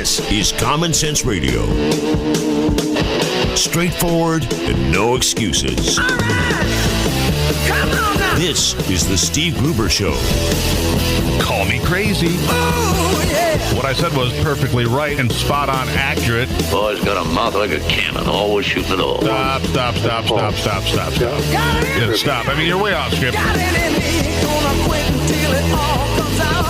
This is Common Sense Radio. Straightforward and no excuses. All right. Come on now. This is the Steve Gruber Show. Call me crazy. Oh, yeah. What I said was perfectly right and spot on accurate. Boy's got a mouth like a cannon, always shooting it all. Stop. Yeah, stop. I mean, you're way off script. Got it in me. Gonna quit until it all comes out.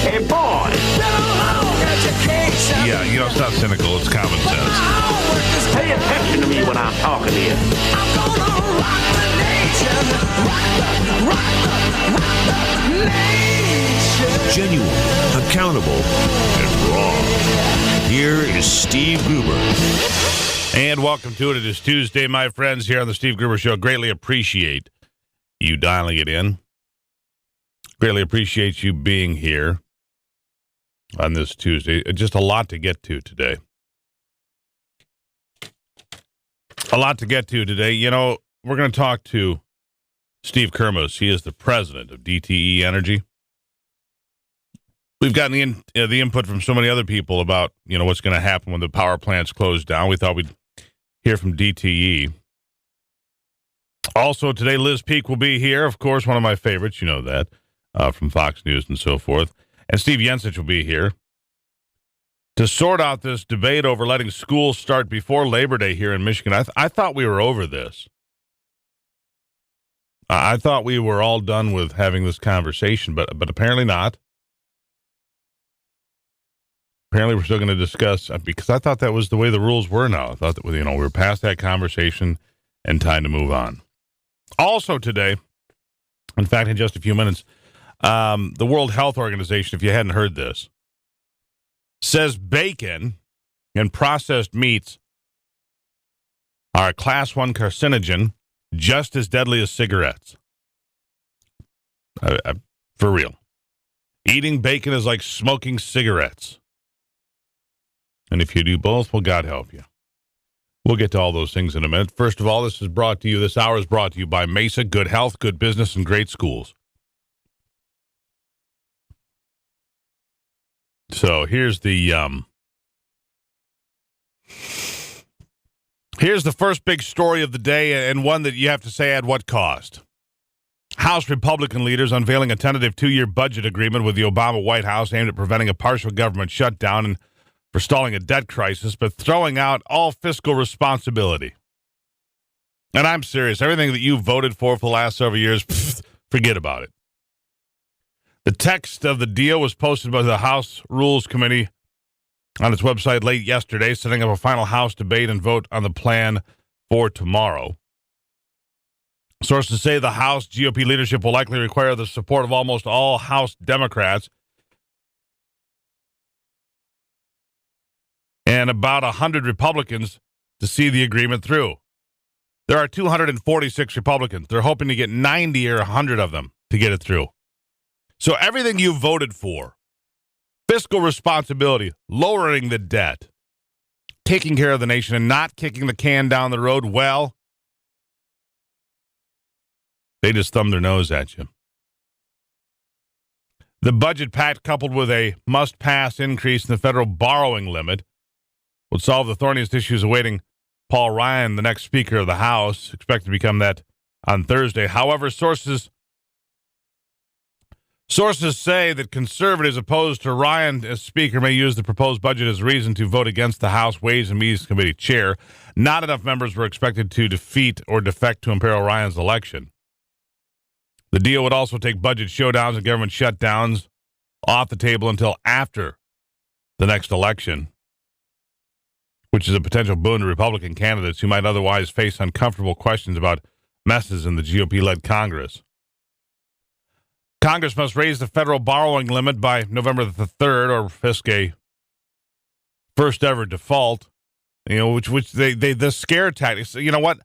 Hey, boy! Been a long education. Yeah, you know, it's not cynical. It's common sense. Pay attention to me when I'm talking to you. I'm gonna rock the nation. Rock the nation. Genuine, accountable, and raw. Here is Steve Gruber. And welcome to it. It is Tuesday, my friends, here on the Steve Gruber Show. Greatly appreciate you dialing it in. Greatly appreciate you being here on this Tuesday. Just a lot to get to today. A lot to get to today. You know, we're going to talk to Steve Kermos. He is the president of DTE Energy. We've gotten the input from so many other people about, you know, what's going to happen when the power plants close down. We thought we'd hear from DTE. Also, today, Liz Peek will be here. Of course, one of my favorites. You know that, from Fox News and so forth. And Steve Yensich will be here to sort out this debate over letting schools start before Labor Day here in Michigan. I thought we were over this. I thought we were all done with having this conversation, but apparently not. Apparently we're still going to discuss, because I thought that was the way the rules were now. I thought that, you know, we were past that conversation and time to move on. Also today, in fact, in just a few minutes, the World Health Organization, if you hadn't heard this, says bacon and processed meats are a class 1 carcinogen, just as deadly as cigarettes. For real. Eating bacon is like smoking cigarettes. And if you do both, well, God help you. We'll get to all those things in a minute. First of all, this hour is brought to you by Mesa, good health, good business, and great schools. So here's the first big story of the day, and one that you have to say at what cost. House Republican leaders unveiling a tentative 2-year budget agreement with the Obama White House aimed at preventing a partial government shutdown and forestalling a debt crisis, but throwing out all fiscal responsibility. And I'm serious. Everything that you voted for the last several years, forget about it. The text of the deal was posted by the House Rules Committee on its website late yesterday, setting up a final House debate and vote on the plan for tomorrow. Sources say the House GOP leadership will likely require the support of almost all House Democrats and about 100 Republicans to see the agreement through. There are 246 Republicans. They're hoping to get 90 or 100 of them to get it through. So everything you voted for, fiscal responsibility, lowering the debt, taking care of the nation, and not kicking the can down the road, well, they just thumb their nose at you. The budget pact, coupled with a must-pass increase in the federal borrowing limit, would solve the thorniest issues awaiting Paul Ryan, the next Speaker of the House, expected to become that on Thursday. However, sources say that conservatives opposed to Ryan as Speaker may use the proposed budget as reason to vote against the House Ways and Means Committee chair. Not enough members were expected to defeat or defect to imperil Ryan's election. The deal would also take budget showdowns and government shutdowns off the table until after the next election, which is a potential boon to Republican candidates who might otherwise face uncomfortable questions about messes in the GOP-led Congress. Congress must raise the federal borrowing limit by November the 3rd or risk a first-ever default, you know, which the scare tactics, you know what?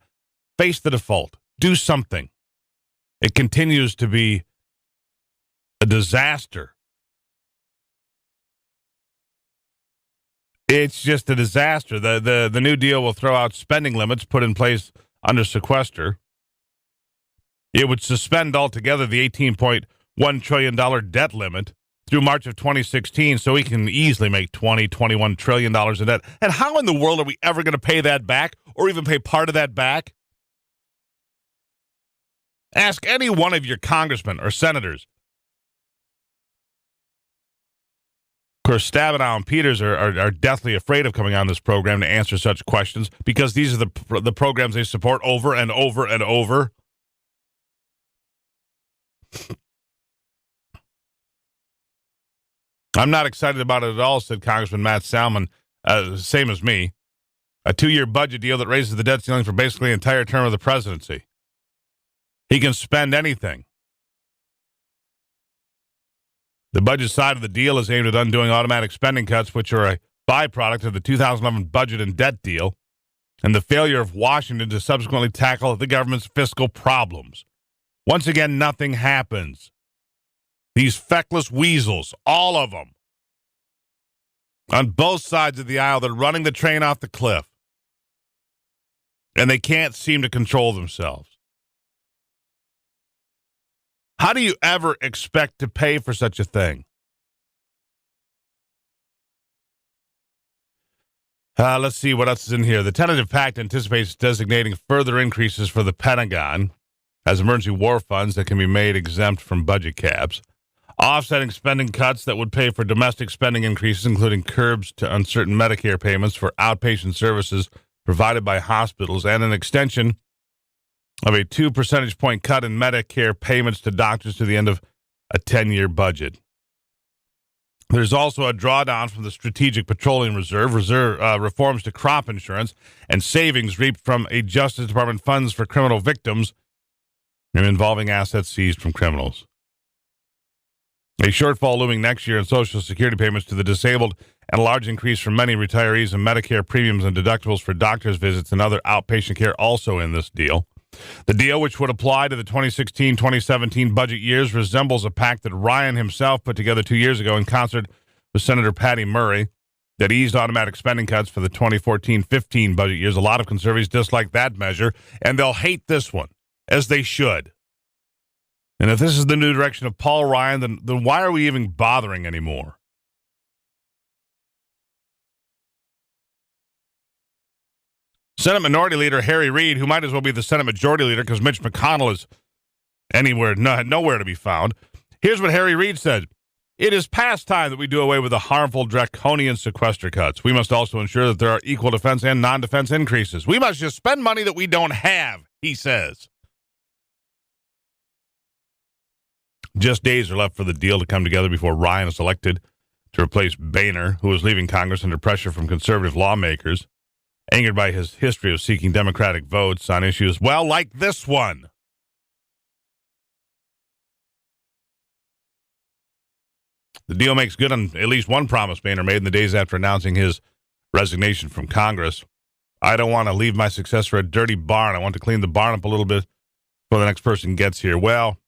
Face the default. Do something. It continues to be a disaster. It's just a disaster. The new deal will throw out spending limits put in place under sequester. It would suspend altogether the $18.1 trillion debt limit through March of 2016, so he can easily make $21 trillion in debt. And how in the world are we ever going to pay that back, or even pay part of that back? Ask any one of your congressmen or senators. Of course, Stabenow and Peters are deathly afraid of coming on this program to answer such questions because these are the programs they support over and over and over. I'm not excited about it at all, said Congressman Matt Salmon, same as me. A 2-year budget deal that raises the debt ceiling for basically the entire term of the presidency. He can spend anything. The budget side of the deal is aimed at undoing automatic spending cuts, which are a byproduct of the 2011 budget and debt deal, and the failure of Washington to subsequently tackle the government's fiscal problems. Once again, nothing happens. These feckless weasels, all of them, on both sides of the aisle, they're running the train off the cliff, and they can't seem to control themselves. How do you ever expect to pay for such a thing? Let's see what else is in here. The tentative pact anticipates designating further increases for the Pentagon as emergency war funds that can be made exempt from budget caps, offsetting spending cuts that would pay for domestic spending increases, including curbs to uncertain Medicare payments for outpatient services provided by hospitals, and an extension of a 2 percentage point cut in Medicare payments to doctors to the end of a 10-year budget. There's also a drawdown from the Strategic Petroleum Reserve, reforms to crop insurance, and savings reaped from a Justice Department funds for criminal victims and involving assets seized from criminals. A shortfall looming next year in Social Security payments to the disabled and a large increase for many retirees in Medicare premiums and deductibles for doctor's visits and other outpatient care also in this deal. The deal, which would apply to the 2016-2017 budget years, resembles a pact that Ryan himself put together 2 years ago in concert with Senator Patty Murray that eased automatic spending cuts for the 2014-15 budget years. A lot of conservatives dislike that measure, and they'll hate this one, as they should. And if this is the new direction of Paul Ryan, then why are we even bothering anymore? Senate Minority Leader Harry Reid, who might as well be the Senate Majority Leader because Mitch McConnell is nowhere to be found. Here's what Harry Reid said. It is past time that we do away with the harmful draconian sequester cuts. We must also ensure that there are equal defense and non-defense increases. We must just spend money that we don't have, he says. Just days are left for the deal to come together before Ryan is elected to replace Boehner, who is leaving Congress under pressure from conservative lawmakers, angered by his history of seeking Democratic votes on issues, well, like this one. The deal makes good on at least one promise Boehner made in the days after announcing his resignation from Congress. I don't want to leave my successor a dirty barn. I want to clean the barn up a little bit before the next person gets here. Well,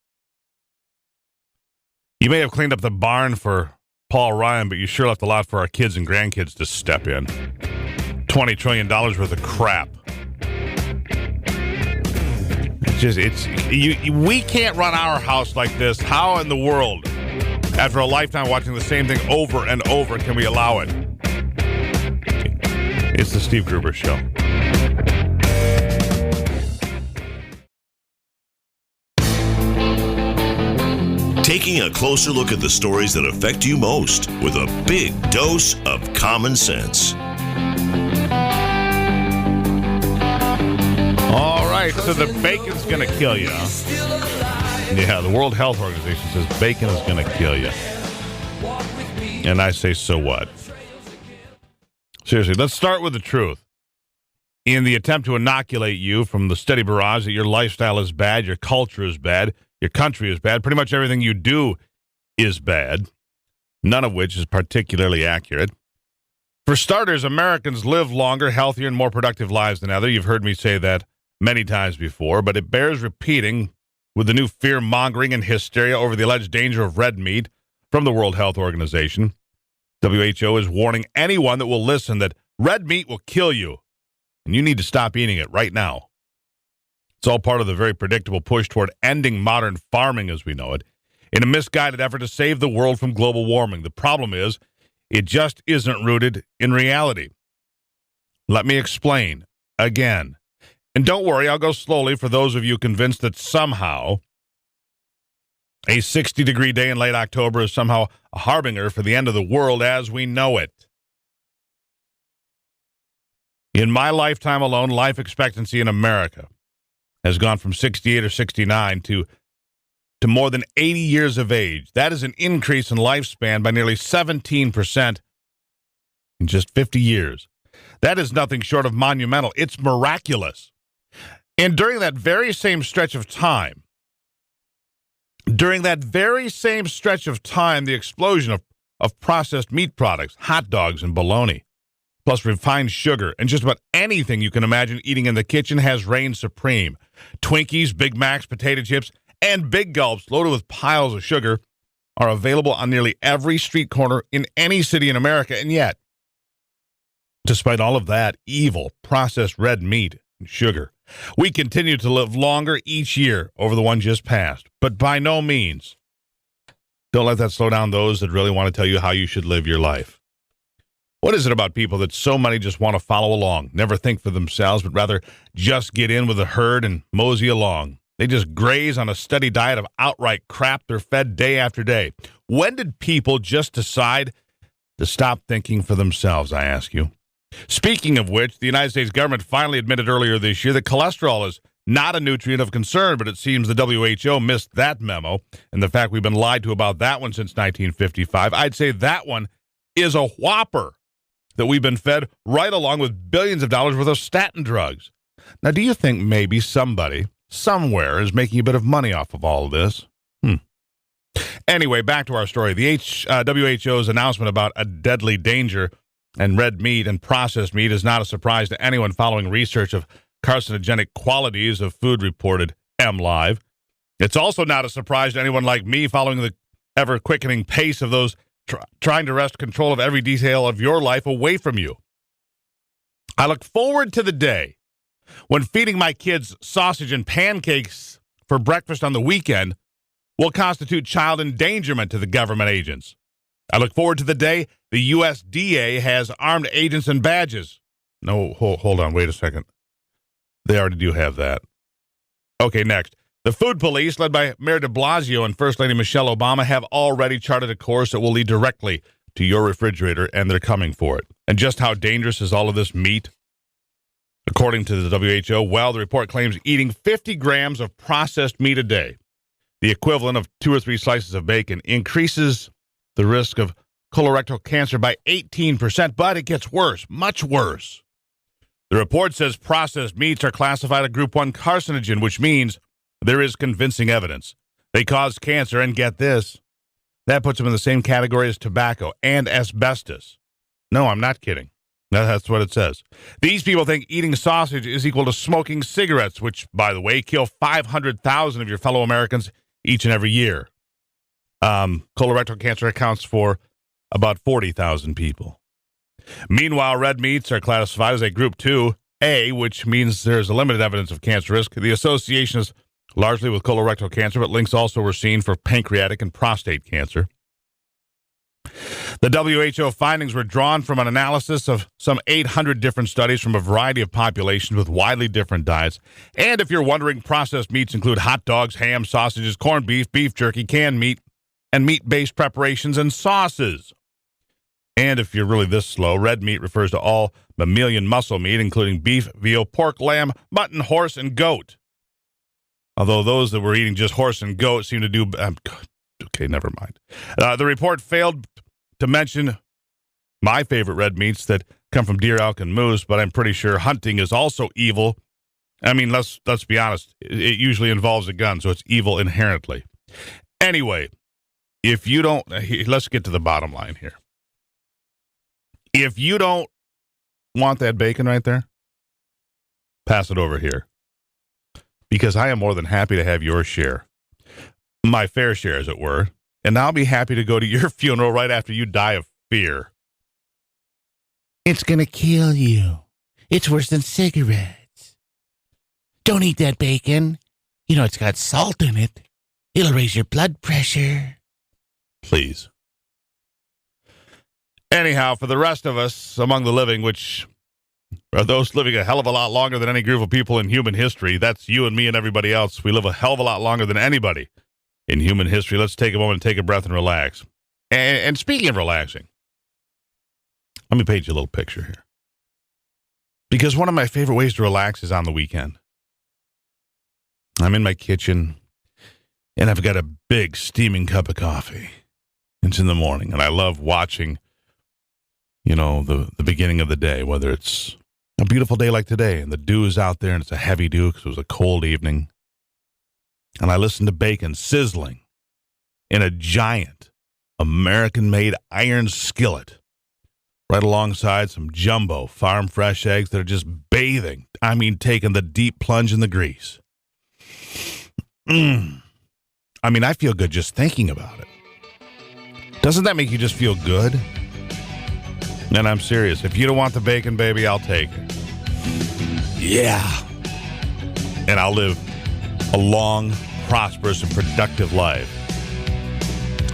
you may have cleaned up the barn for Paul Ryan, but you sure left a lot for our kids and grandkids to step in. $20 trillion worth of crap. We can't run our house like this. How in the world, after a lifetime watching the same thing over and over, can we allow it? It's the Steve Gruber Show. Taking a closer look at the stories that affect you most with a big dose of common sense. All right, so the bacon's going to kill you. Yeah, the World Health Organization says bacon is going to kill you. And I say, so what? Seriously, let's start with the truth. In the attempt to inoculate you from the steady barrage that your lifestyle is bad, your culture is bad, your country is bad, pretty much everything you do is bad, none of which is particularly accurate. For starters, Americans live longer, healthier, and more productive lives than ever. You've heard me say that many times before, but it bears repeating with the new fear-mongering and hysteria over the alleged danger of red meat from the World Health Organization. WHO is warning anyone that will listen that red meat will kill you, and you need to stop eating it right now. It's all part of the very predictable push toward ending modern farming as we know it. in a misguided effort to save the world from global warming. The problem is, it just isn't rooted in reality. Let me explain again. And don't worry, I'll go slowly for those of you convinced that somehow a 60-degree day in late October is somehow a harbinger for the end of the world as we know it. In my lifetime alone, life expectancy in America has gone from 68 or 69 to more than 80 years of age. That is an increase in lifespan by nearly 17% in just 50 years. That is nothing short of monumental. It's miraculous. And during that very same stretch of time, the explosion of processed meat products, hot dogs and bologna, plus refined sugar, and just about anything you can imagine eating in the kitchen has reigned supreme. Twinkies, Big Macs, potato chips, and big gulps loaded with piles of sugar are available on nearly every street corner in any city in America. And yet, despite all of that evil processed red meat and sugar, we continue to live longer each year over the one just passed. But by no means, don't let that slow down those that really want to tell you how you should live your life. What is it about people that so many just want to follow along, never think for themselves, but rather just get in with the herd and mosey along? They just graze on a steady diet of outright crap they're fed day after day. When did people just decide to stop thinking for themselves, I ask you? Speaking of which, the United States government finally admitted earlier this year that cholesterol is not a nutrient of concern, but it seems the WHO missed that memo, and the fact we've been lied to about that one since 1955. I'd say that one is a whopper that we've been fed right along with billions of dollars worth of statin drugs. Now, do you think maybe somebody somewhere is making a bit of money off of all of this? Anyway, back to our story. The WHO's announcement about a deadly danger and red meat and processed meat is not a surprise to anyone following research of carcinogenic qualities of food, reported MLive. It's also not a surprise to anyone like me following the ever-quickening pace of those trying to wrest control of every detail of your life away from you. I look forward to the day when feeding my kids sausage and pancakes for breakfast on the weekend will constitute child endangerment to the government agents. I look forward to the day the USDA has armed agents and badges. No, hold on, wait a second. They already do have that. Okay, next. The food police, led by Mayor de Blasio and First Lady Michelle Obama, have already charted a course that will lead directly to your refrigerator, and they're coming for it. And just how dangerous is all of this meat? According to the WHO, well, the report claims eating 50 grams of processed meat a day, the equivalent of 2 or 3 slices of bacon, increases the risk of colorectal cancer by 18%, but it gets worse, much worse. The report says processed meats are classified a Group 1 carcinogen, which means there is convincing evidence they cause cancer, and get this, that puts them in the same category as tobacco and asbestos. No, I'm not kidding. That's what it says. These people think eating sausage is equal to smoking cigarettes, which, by the way, kill 500,000 of your fellow Americans each and every year. Colorectal cancer accounts for about 40,000 people. Meanwhile, red meats are classified as a Group 2A, which means there's a limited evidence of cancer risk. The association is largely with colorectal cancer, but links also were seen for pancreatic and prostate cancer. The WHO findings were drawn from an analysis of some 800 different studies from a variety of populations with widely different diets. And if you're wondering, processed meats include hot dogs, ham, sausages, corned beef, beef jerky, canned meat, and meat-based preparations and sauces. And if you're really this slow, red meat refers to all mammalian muscle meat, including beef, veal, pork, lamb, mutton, horse, and goat. Although those that were eating just horse and goat seem to do... okay, never mind. The report failed to mention my favorite red meats that come from deer, elk, and moose, but I'm pretty sure hunting is also evil. I mean, let's be honest. It usually involves a gun, so it's evil inherently. Anyway, if you don't... let's get to the bottom line here. If you don't want that bacon right there, pass it over here. Because I am more than happy to have your share. My fair share, as it were. And I'll be happy to go to your funeral right after you die of fear. It's going to kill you. It's worse than cigarettes. Don't eat that bacon. You know, it's got salt in it. It'll raise your blood pressure. Please. Anyhow, for the rest of us among the living, which are those living a hell of a lot longer than any group of people in human history, that's you and me and everybody else. We live a hell of a lot longer than anybody in human history. Let's take a moment and take a breath and relax. And speaking of relaxing, let me paint you a little picture here. Because one of my favorite ways to relax is on the weekend. I'm in my kitchen, and I've got a big steaming cup of coffee. It's in the morning, and I love watching, the beginning of the day, whether it's a beautiful day like today, and the dew is out there, and it's a heavy dew because it was a cold evening. And I listen to bacon sizzling in a giant American-made iron skillet, right alongside some jumbo farm fresh eggs that are just bathing. Taking the deep plunge in the grease. I feel good just thinking about it. Doesn't that make you just feel good? And I'm serious. If you don't want the bacon, baby, I'll take it. Yeah. And I'll live a long, prosperous, and productive life.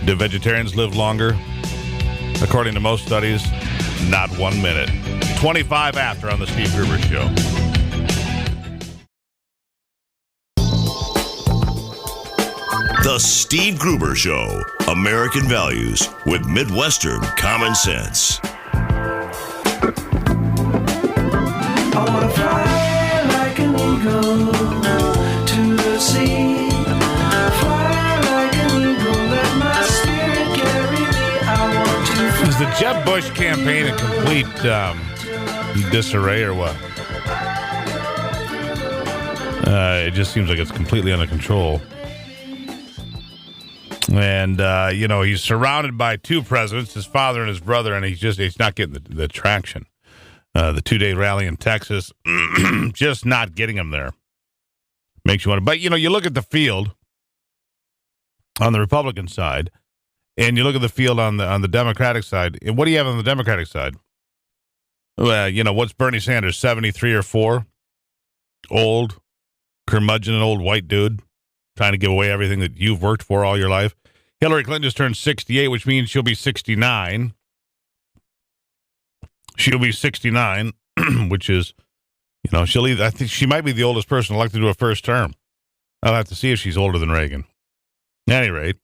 Do vegetarians live longer? According to most studies, not 1 minute. 25 after on the Steve Gruber Show. The Steve Gruber Show. American values with Midwestern common sense. I wanna fly like an eagle to the sea. Fly like an eagle, let my spirit carry me. I want to Is the Jeb Bush campaign in complete disarray or what? It just seems like it's completely under control. And, he's surrounded by two presidents, his father and his brother, and he's not getting the traction. The 2-day rally in Texas, just not getting him there. Makes you want to. But, you look at the field on the Republican side, and you look at the field on the Democratic side. And what do you have on the Democratic side? Well, what's Bernie Sanders, 73 or 4? Old, curmudgeon, old white dude, trying to give away everything that you've worked for all your life. Hillary Clinton just turned 68, which means she'll be 69. She'll be 69, which is, she'll either, I think she might be the oldest person elected to a first term. I'll have to see if she's older than Reagan. At any rate,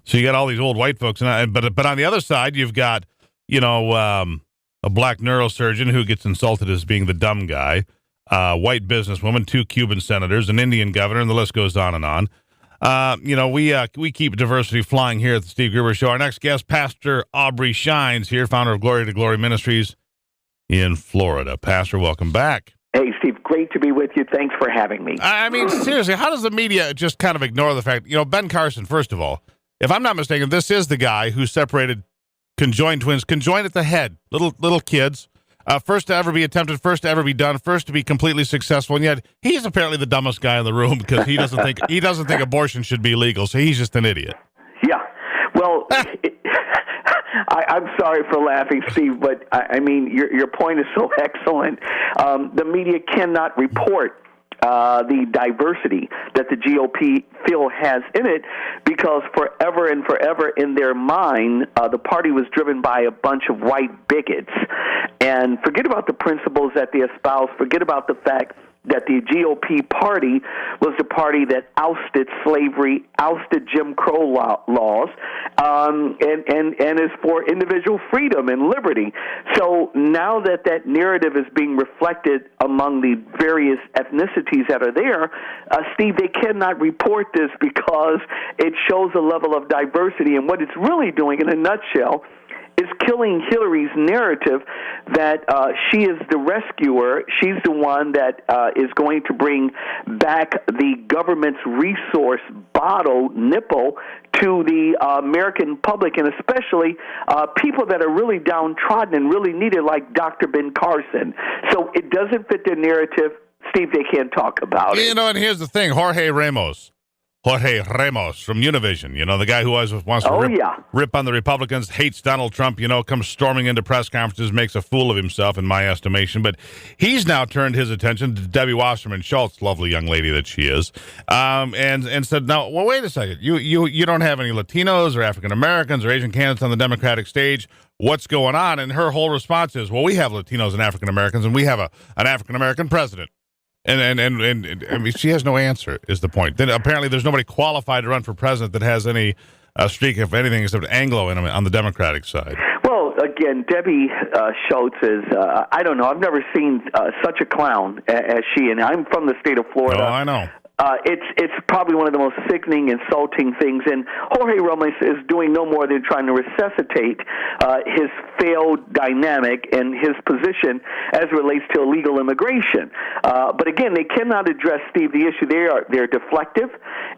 so you got all these old white folks, but on the other side, you've got, a black neurosurgeon who gets insulted as being the dumb guy, white businesswoman, 2 Cuban senators, an Indian governor, and the list goes on and on. We keep diversity flying here at the Steve Gruber Show. Our next guest, Pastor Aubrey Shines, here, founder of Glory to Glory Ministries in Florida. Pastor, welcome back. Hey, Steve, great to be with you. Thanks for having me. Seriously, how does the media just kind of ignore the fact, Ben Carson, first of all, if I'm not mistaken, this is the guy who separated conjoined twins, conjoined at the head, little kids, first to ever be attempted, first to ever be done, first to be completely successful, and yet he's apparently the dumbest guy in the room because he doesn't think abortion should be legal, so he's just an idiot. Yeah, well, I'm sorry for laughing, Steve, but your point is so excellent. The media cannot report the diversity that the GOP feel has in it because forever and forever in their mind, the party was driven by a bunch of white bigots. And forget about the principles that they espouse. Forget about the fact that the GOP party was the party that ousted slavery, ousted Jim Crow laws, and is for individual freedom and liberty. So now that narrative is being reflected among the various ethnicities that are there, Steve, they cannot report this because it shows a level of diversity. And what it's really doing, in a nutshell, is killing Hillary's narrative that she is the rescuer. She's the one that is going to bring back the government's resource bottle nipple to the American public, and especially people that are really downtrodden and really needed, like Dr. Ben Carson. So it doesn't fit their narrative. Steve, they can't talk about it. And here's the thing, Jorge Ramos, Jorge Ramos from Univision, the guy who always wants to rip on the Republicans, hates Donald Trump, comes storming into press conferences, makes a fool of himself in my estimation. But he's now turned his attention to Debbie Wasserman Schultz, lovely young lady that she is, and said, "No, well, wait a second. You don't have any Latinos or African Americans or Asian candidates on the Democratic stage. What's going on?" And her whole response is, "Well, we have Latinos and African Americans, and we have an African American president." And I mean, she has no answer, is the point. Then apparently there's nobody qualified to run for president that has any streak of anything except Anglo in on the Democratic side. Well, again, Debbie Schultz is, I don't know, I've never seen such a clown as she, and I'm from the state of Florida. Oh, I know. It's probably one of the most sickening, insulting things, and Jorge Ramos is doing no more than trying to resuscitate his failed dynamic and his position as it relates to illegal immigration. But again, they cannot address, Steve, the issue. They're deflective,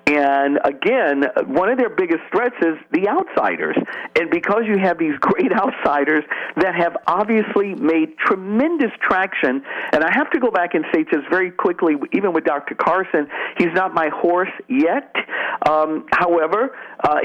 and again, one of their biggest threats is the outsiders. And because you have these great outsiders that have obviously made tremendous traction, and I have to go back and say just very quickly, even with Dr. Carson, he's not my horse yet. However,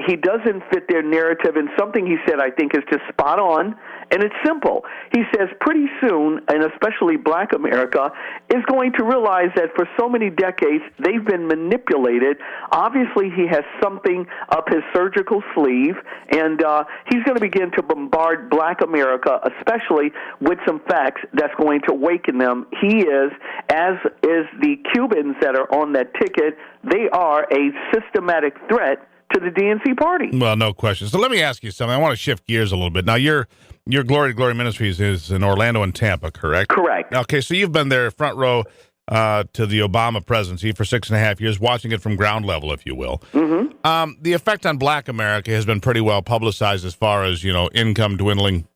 he doesn't fit their narrative, and something he said I think is just spot on, and it's simple. He says pretty soon, and especially black America, is going to realize that for so many decades they've been manipulated. Obviously, he has something up his surgical sleeve, and he's going to begin to bombard black America, especially with some facts that's going to awaken them. He is, as is the Cubans that are on that ticket, they are a systematic threat to the DNC party. Well, no question. So let me ask you something. I want to shift gears a little bit. Now, your Glory to Glory Ministries is in Orlando and Tampa, correct? Correct. Okay, so you've been there front row to the Obama presidency for 6.5 years, watching it from ground level, if you will. Mm-hmm. The effect on black America has been pretty well publicized as far as, income dwindling,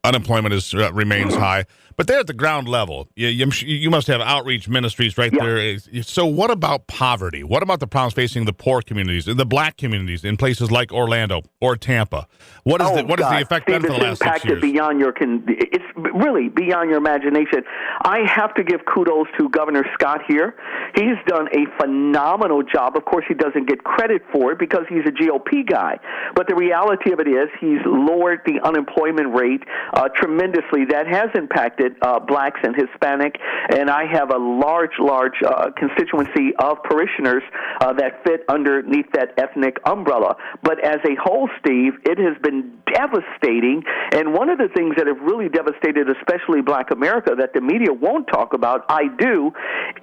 unemployment remains high. But they're at the ground level. You must have outreach ministries right there. So what about poverty? What about the problems facing the poor communities, the black communities in places like Orlando or Tampa? What is the effect been for the last 6 years? It's really beyond your imagination. I have to give kudos to Governor Scott here. He's done a phenomenal job. Of course, he doesn't get credit for it because he's a GOP guy. But the reality of it is he's lowered the unemployment rate tremendously. That has impacted blacks and Hispanic, and I have a large constituency of parishioners that fit underneath that ethnic umbrella. But as a whole, Steve, it has been devastating, and one of the things that have really devastated especially black America that the media won't talk about, I do,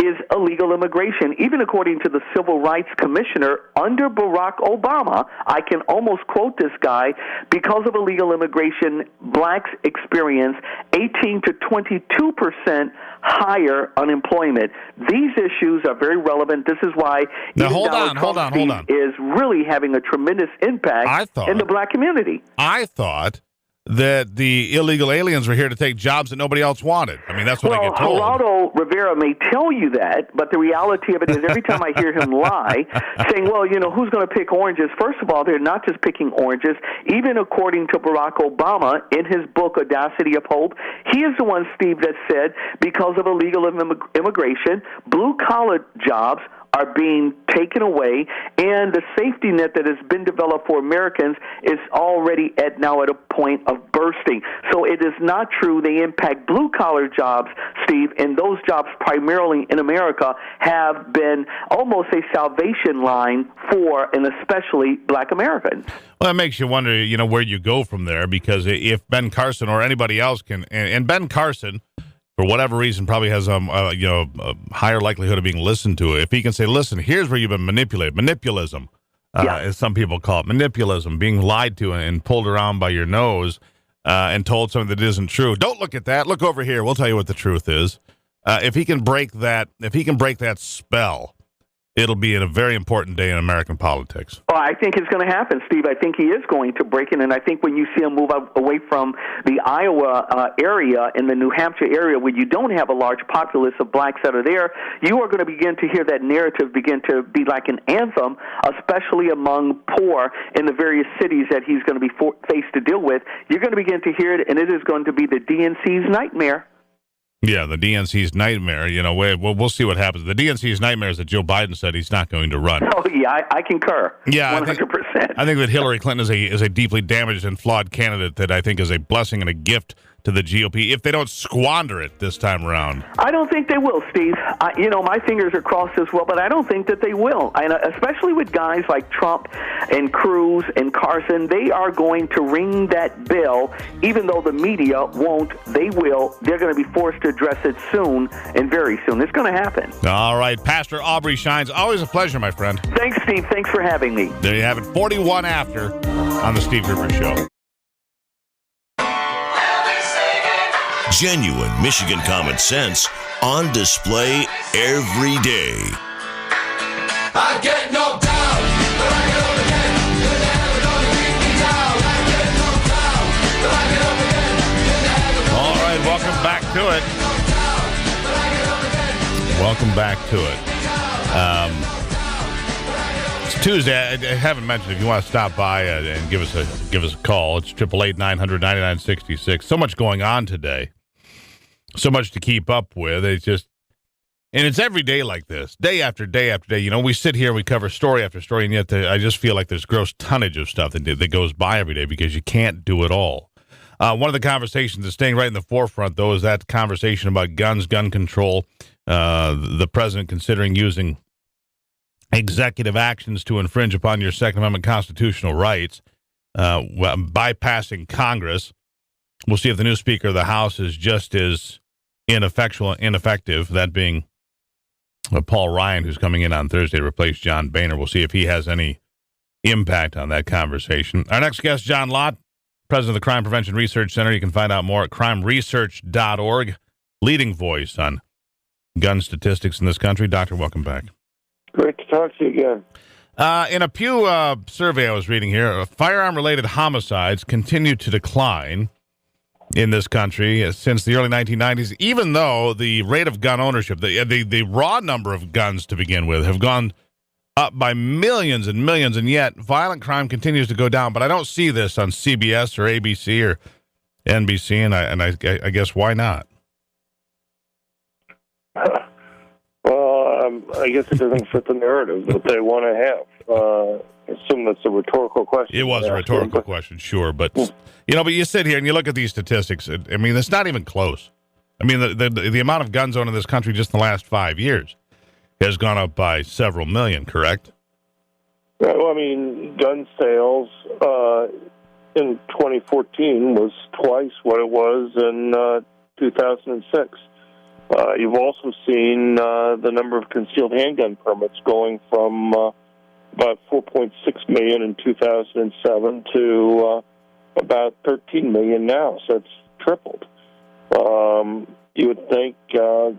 is illegal immigration. Even according to the Civil Rights Commissioner under Barack Obama, I can almost quote this guy, because of illegal immigration, blacks experience 18 to 22% higher unemployment. These issues are very relevant. This is why hold on. is really having a tremendous impact in the black community. I thought that the illegal aliens were here to take jobs that nobody else wanted. I mean, that's what I get told. Geraldo Rivera may tell you that, but the reality of it is every time I hear him lie, saying, well, who's going to pick oranges? First of all, they're not just picking oranges. Even according to Barack Obama, in his book, Audacity of Hope, he is the one, Steve, that said because of illegal immigration, blue-collar jobs are being taken away, and the safety net that has been developed for Americans is already now at a point of bursting. So it is not true. They impact blue-collar jobs, Steve, and those jobs primarily in America have been almost a salvation line for, and especially, black Americans. Well, that makes you wonder, where you go from there, because if Ben Carson or anybody else can, and Ben Carson, for whatever reason, probably has a higher likelihood of being listened to. If he can say, listen, here's where you've been manipulated, manipulism, as some people call it, manipulism, being lied to and pulled around by your nose and told something that isn't true. Don't look at that. Look over here. We'll tell you what the truth is. If he can break that spell, it'll be a very important day in American politics. Well, I think it's going to happen, Steve. I think he is going to break it, and I think when you see him move away from the Iowa area and the New Hampshire area where you don't have a large populace of blacks that are there, you are going to begin to hear that narrative begin to be like an anthem, especially among poor in the various cities that he's going to be faced to deal with. You're going to begin to hear it, and it is going to be the DNC's nightmare. Yeah, the DNC's nightmare. We'll see what happens. The DNC's nightmare is that Joe Biden said he's not going to run. Oh, yeah, I concur. Yeah, 100%. I think that Hillary Clinton is a deeply damaged and flawed candidate that I think is a blessing and a gift to the GOP if they don't squander it this time around. I don't think they will, Steve. My fingers are crossed as well, but I don't think that they will. And especially with guys like Trump and Cruz and Carson, they are going to ring that bell, even though the media won't. They will. They're going to be forced to address it soon, and very soon. It's going to happen. All right, Pastor Aubrey Shines, always a pleasure, my friend. Thanks, Steve. Thanks for having me. There you have it, 41 after on the Steve Gruber Show. Genuine Michigan common sense on display every day. I get knocked down, but I get up again. You're never gonna keep me down. I get knocked down, but I get up again. You're never gonna. All right, welcome back to it. Welcome back to it. It's Tuesday. I haven't mentioned, if you want to stop by and give us a call, it's 888-900-9966. So much going on today. So much to keep up with. It's just, and it's every day like this, day after day after day. We sit here, we cover story after story, and yet I just feel like there's gross tonnage of stuff that goes by every day because you can't do it all. One of the conversations that's staying right in the forefront, though, is that conversation about guns, gun control, the president considering using executive actions to infringe upon your Second Amendment constitutional rights, bypassing Congress. We'll see if the new Speaker of the House is just as ineffective, that being Paul Ryan, who's coming in on Thursday to replace John Boehner. We'll see if he has any impact on that conversation. Our next guest, John Lott, president of the Crime Prevention Research Center. You can find out more at crimeresearch.org, leading voice on gun statistics in this country. Doctor, welcome back. Great to talk to you again. In a Pew survey I was reading here, firearm-related homicides continue to decline in this country since the early 1990s, even though the rate of gun ownership, the raw number of guns to begin with, have gone up by millions and millions, and yet violent crime continues to go down. But I don't see this on CBS or ABC or NBC, and I guess why not? I guess it doesn't fit the narrative that they want to have. I assume that's a rhetorical question. It was a rhetorical question, sure, but but you sit here and you look at these statistics. I mean, it's not even close. I mean, the amount of guns owned in this country just in the last 5 years has gone up by several million. Correct? Well, I mean, gun sales in 2014 was twice what it was in 2006. You've also seen the number of concealed handgun permits going from about 4.6 million in 2007 to about 13 million now. So it's tripled. You would think,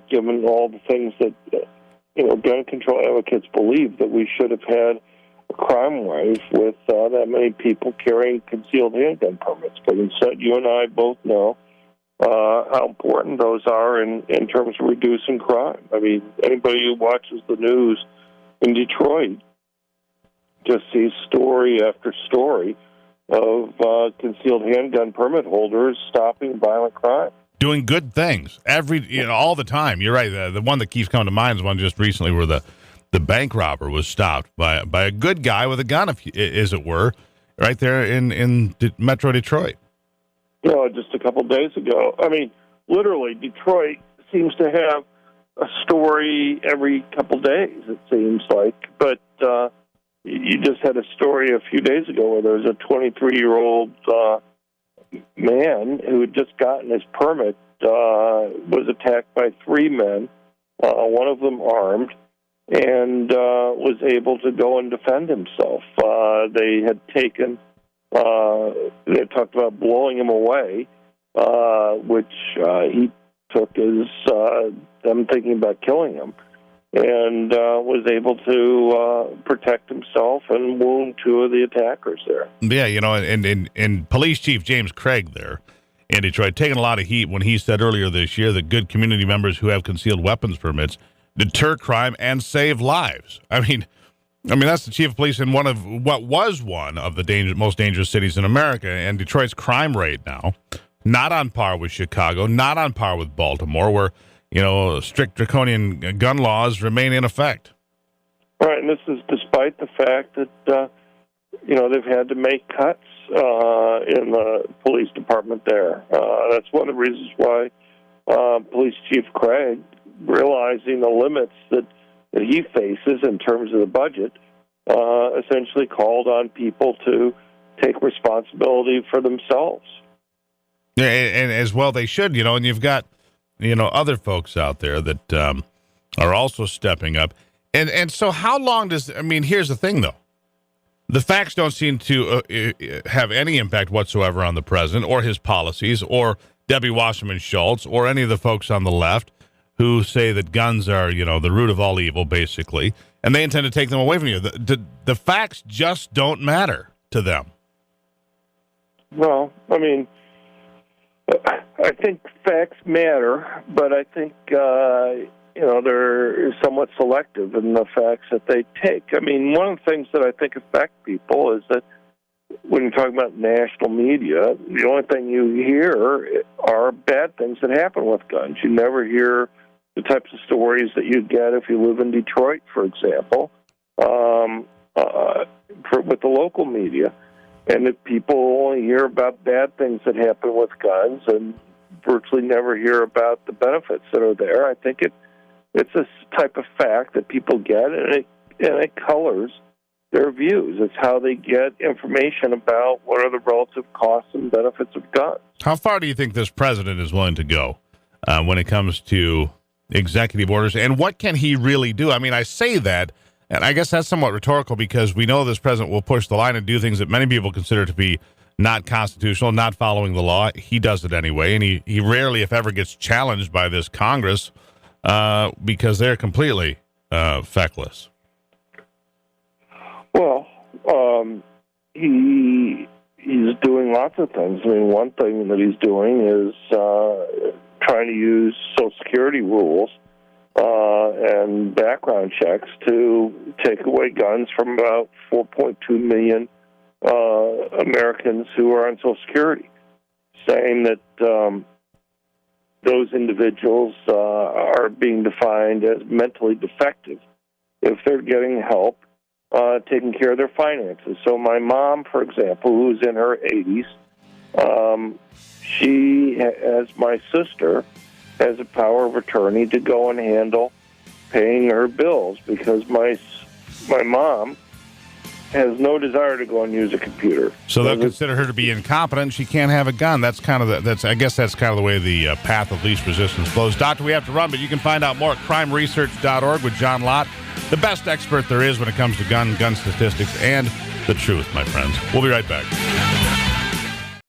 given all the things that gun control advocates believe, that we should have had a crime wave with that many people carrying concealed handgun permits. But instead, you and I both know how important those are in terms of reducing crime. I mean, anybody who watches the news in Detroit just sees story after story of concealed handgun permit holders stopping violent crime. Doing good things all the time. You're right. The one that keeps coming to mind is one just recently where the bank robber was stopped by a good guy with a gun, as it were, right there in Metro Detroit. Just a couple days ago. I mean, literally, Detroit seems to have a story every couple days, it seems like. But you just had a story a few days ago where there was a 23-year-old man who had just gotten his permit, was attacked by three men, one of them armed, and was able to go and defend himself. They had taken... they talked about blowing him away, which he took as them thinking about killing him, and was able to protect himself and wound two of the attackers there. Yeah, and Police Chief James Craig there in Detroit taking a lot of heat when he said earlier this year that good community members who have concealed weapons permits deter crime and save lives. I mean, that's the chief of police in one of the most dangerous cities in America, and Detroit's crime rate now, Not on par with Chicago, not on par with Baltimore, where, strict draconian gun laws remain in effect. Right, and this is despite the fact that, they've had to make cuts in the police department there. That's one of the reasons why Police Chief Craig, realizing the limits that he faces in terms of the budget, essentially called on people to take responsibility for themselves. Yeah, and as well they should, and you've got, other folks out there that are also stepping up. And so how long here's the thing, though. The facts don't seem to have any impact whatsoever on the president or his policies or Debbie Wasserman Schultz or any of the folks on the left who say that guns are, the root of all evil, basically, and they intend to take them away from you. The facts just don't matter to them. Well, I think facts matter, but I think, they're somewhat selective in the facts that they take. One of the things that I think affect people is that when you're talking about national media, the only thing you hear are bad things that happen with guns. You never hear the types of stories that you get if you live in Detroit, for example, with the local media. And if people only hear about bad things that happen with guns and virtually never hear about the benefits that are there, I think it's a type of fact that people get, and it colors their views. It's how they get information about what are the relative costs and benefits of guns. How far do you think this president is willing to go when it comes to executive orders, and what can he really do? I say that, and I guess that's somewhat rhetorical because we know this president will push the line and do things that many people consider to be not constitutional, not following the law. He does it anyway, and he rarely, if ever, gets challenged by this Congress because they're completely feckless. Well, he's doing lots of things. One thing that he's doing is trying to use Social Security rules and background checks to take away guns from about 4.2 million Americans who are on Social Security, saying that those individuals are being defined as mentally defective if they're getting help taking care of their finances. So my mom, for example, who's in her 80s, she, as my sister, has a power of attorney to go and handle paying her bills because my mom has no desire to go and use a computer. So they'll consider her to be incompetent. She can't have a gun. That's kind of I guess that's kind of the way the path of least resistance flows. Doctor, we have to run, but you can find out more at crimeresearch.org with John Lott, the best expert there is when it comes to gun statistics and the truth, my friends. We'll be right back.